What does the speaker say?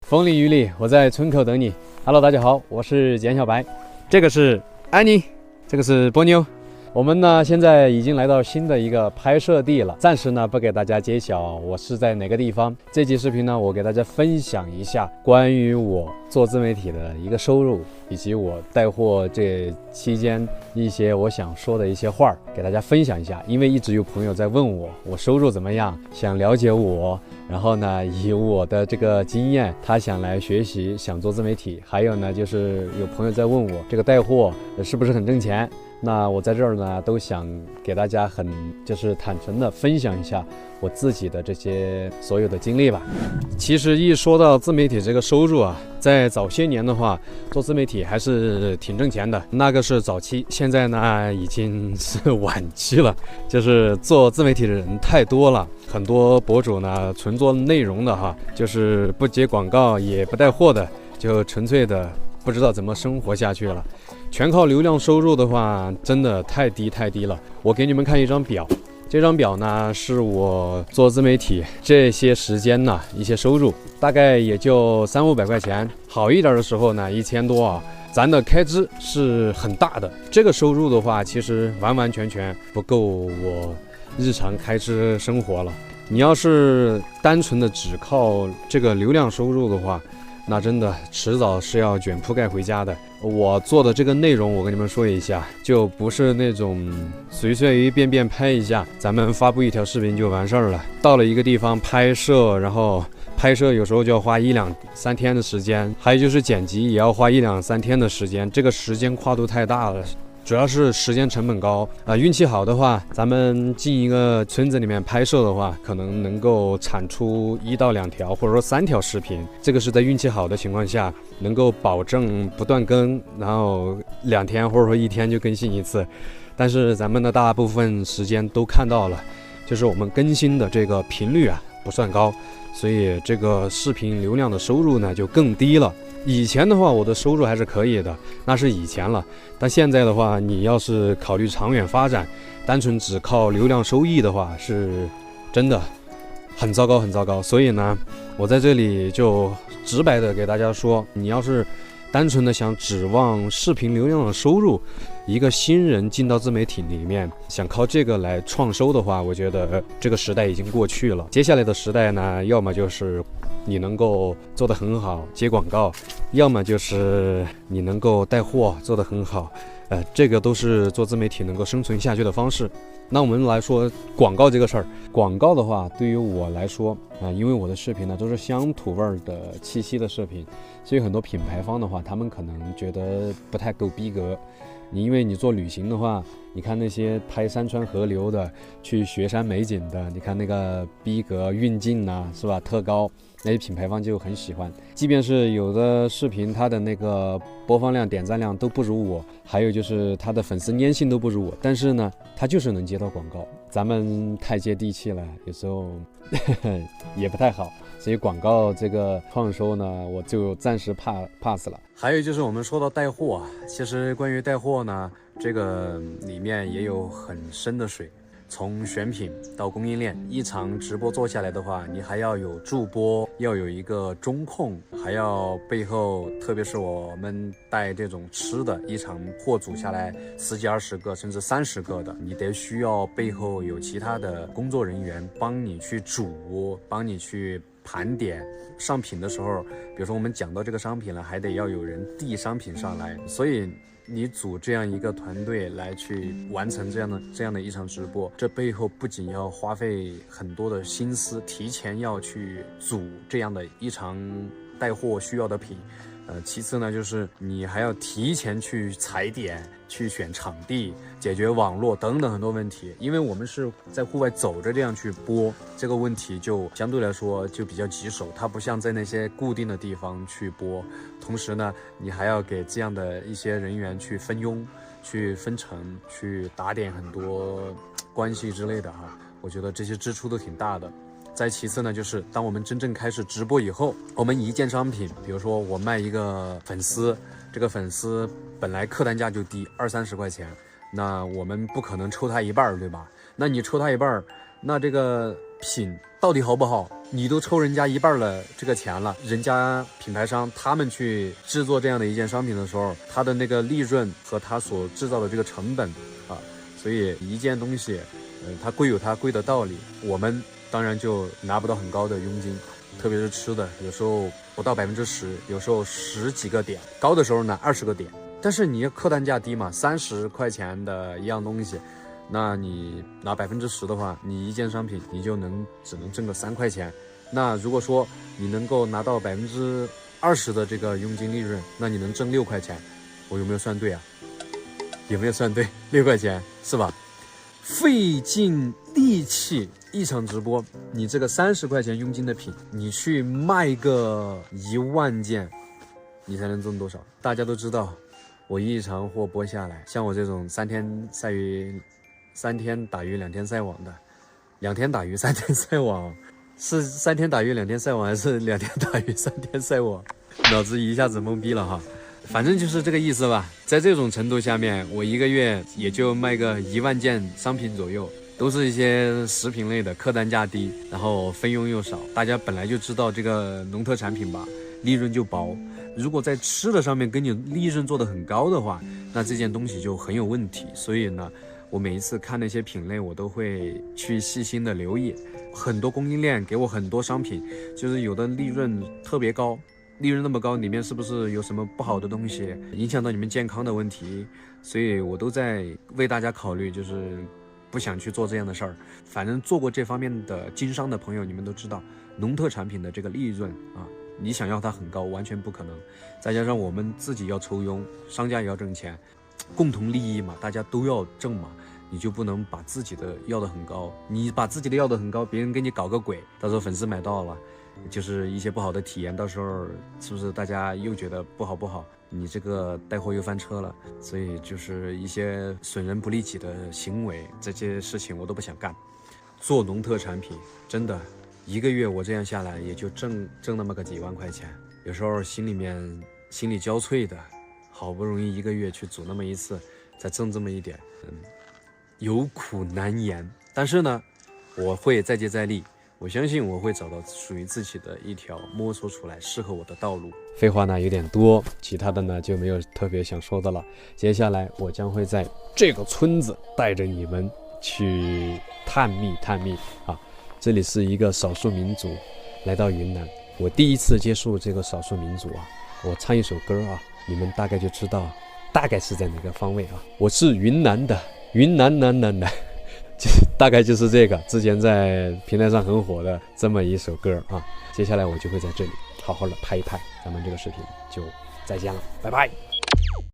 风里雨里，我在村口等你。Hello， 大家好，我是简小白，这个是安妮，这个是波妞。我们呢现在已经来到新的一个拍摄地了，暂时呢不给大家揭晓我是在哪个地方。这期视频呢，我给大家分享一下关于我做自媒体的一个收入，以及我带货这期间一些我想说的一些话给大家分享一下。因为一直有朋友在问我收入怎么样，想了解我，然后呢以我的这个经验，他想来学习，想做自媒体。还有呢就是有朋友在问我这个带货是不是很挣钱。那我在这儿呢，都想给大家坦诚的分享一下我自己的这些所有的经历吧。其实一说到自媒体这个收入啊，在早些年的话，做自媒体还是挺挣钱的，那个是早期。现在呢，已经是晚期了，就是做自媒体的人太多了，很多博主呢，纯做内容的哈，就是不接广告也不带货的，就纯粹的不知道怎么生活下去了。全靠流量收入的话，真的太低了。我给你们看一张表，这张表呢是我做自媒体这些时间呢一些收入，大概也就300-500块钱。好一点的时候呢1000多啊。咱的开支是很大的，这个收入的话，其实完完全全不够我日常开支生活了。你要是单纯的只靠这个流量收入的话，那真的迟早是要卷铺盖回家的。我做的这个内容，我跟你们说一下，就不是那种随便拍一下，咱们发布一条视频就完事儿了。到了一个地方拍摄，然后拍摄有时候就要花1-2-3天的时间，还有就是剪辑也要花1-2-3天的时间，这个时间跨度太大了。主要是时间成本高运气好的话，咱们进一个村子里面拍摄的话，可能能够产出1到2条，或者说3条视频。这个是在运气好的情况下，能够保证不断更，然后2天或者说1天就更新一次。但是咱们的大部分时间都看到了，就是我们更新的这个频率啊不算高，所以这个视频流量的收入呢就更低了。以前的话，我的收入还是可以的，那是以前了。但现在的话，你要是考虑长远发展，单纯只靠流量收益的话，是真的很糟糕。所以呢，我在这里就直白的给大家说，你要是单纯的想指望视频流量的收入，一个新人进到自媒体里面，想靠这个来创收的话，我觉得这个时代已经过去了。接下来的时代呢，要么就是你能够做得很好，接广告，要么就是你能够带货做得很好，这个都是做自媒体能够生存下去的方式。那我们来说广告这个事儿，广告的话，对于我来说因为我的视频呢都是乡土味的气息的视频，所以很多品牌方的话，他们可能觉得不太够逼格。因为你做旅行的话，你看那些拍山川河流的，去雪山美景的，你看那个逼格运镜啊，是吧，特高，那些品牌方就很喜欢。即便是有的视频，它的那个播放量、点赞量都不如我，还有就是它的粉丝粘性都不如我，但是呢，它就是能接到广告。咱们太接地气了，有时候也不太好。所以广告这个创收呢，我就暂时pass了。还有就是我们说到带货其实关于带货呢，这个里面也有很深的水。从选品到供应链，一场直播做下来的话，你还要有助播，要有一个中控，还要背后，特别是我们带这种吃的，一场货组下来10几20个甚至30个的，你得需要背后有其他的工作人员帮你去煮，帮你去盘点。上品的时候，比如说我们讲到这个商品了，还得要有人递商品上来，所以你组这样一个团队来去完成这样的一场直播，这背后不仅要花费很多的心思，提前要去组这样的一场带货需要的品。其次呢，就是你还要提前去踩点，去选场地，解决网络等等很多问题。因为我们是在户外走着这样去播，这个问题就相对来说就比较棘手，它不像在那些固定的地方去播。同时呢，你还要给这样的一些人员去分佣，去分成，去打点很多关系之类的我觉得这些支出都挺大的。再其次呢，就是当我们真正开始直播以后，我们一件商品，比如说我卖一个粉丝，这个粉丝本来客单价就低，20-30块钱，那我们不可能抽他一半，对吧？那你抽他一半，那这个品到底好不好？你都抽人家一半的这个钱了，人家品牌商他们去制作这样的一件商品的时候，他的那个利润和他所制造的这个成本啊，所以一件东西，它贵有它贵的道理，我们当然就拿不到很高的佣金，特别是吃的，有时候不到10%，有时候10几个点，高的时候呢20个点。但是你客单价低嘛，30块钱的一样东西。那你拿10%的话，你一件商品你就只能挣个3块钱。那如果说你能够拿到20%的这个佣金利润，那你能挣6块钱。我有没有算对啊？有没有算对？6块钱是吧？费尽力气一场直播，你这个30块钱佣金的品，你去卖个1万件，你才能挣多少？大家都知道，我一场货播下来，像我这种3天打鱼2天晒网的，2天打鱼3天晒网，是3天打鱼2天晒网，还是2天打鱼3天晒网？脑子一下子懵逼了哈。反正就是这个意思吧。在这种程度下面，我一个月也就卖个1万件商品左右，都是一些食品类的，客单价低，然后分佣又少。大家本来就知道这个农特产品吧，利润就薄。如果在吃的上面给你利润做得很高的话，那这件东西就很有问题。所以呢，我每一次看那些品类，我都会去细心的留意。很多供应链给我很多商品，就是有的利润特别高，利润那么高，里面是不是有什么不好的东西，影响到你们健康的问题？所以我都在为大家考虑，就是不想去做这样的事儿。反正做过这方面的经商的朋友，你们都知道，农特产品的这个利润啊，你想要它很高，完全不可能。再加上我们自己要抽佣，商家也要挣钱，共同利益嘛，大家都要挣嘛。你就不能把自己的要得很高，你把自己的要得很高，别人给你搞个鬼，到时候粉丝买到了，就是一些不好的体验，到时候是不是大家又觉得不好，你这个带货又翻车了？所以就是一些损人不利己的行为，这些事情我都不想干。做农特产品真的一个月我这样下来也就挣那么个几万块钱，有时候心里交瘁的，好不容易一个月去煮那么一次，才挣这么一点，有苦难言。但是呢，我会再接再厉，我相信我会找到属于自己的一条摸索出来适合我的道路。废话呢有点多，其他的呢就没有特别想说的了。接下来我将会在这个村子带着你们去探秘啊！这里是一个少数民族，来到云南，我第一次接触这个少数民族啊，我唱一首歌啊，你们大概就知道大概是在哪个方位啊。我是云南的，云南的大概就是这个之前在平台上很火的这么一首歌啊。接下来我就会在这里好好的拍一拍，咱们这个视频就再见了，拜拜。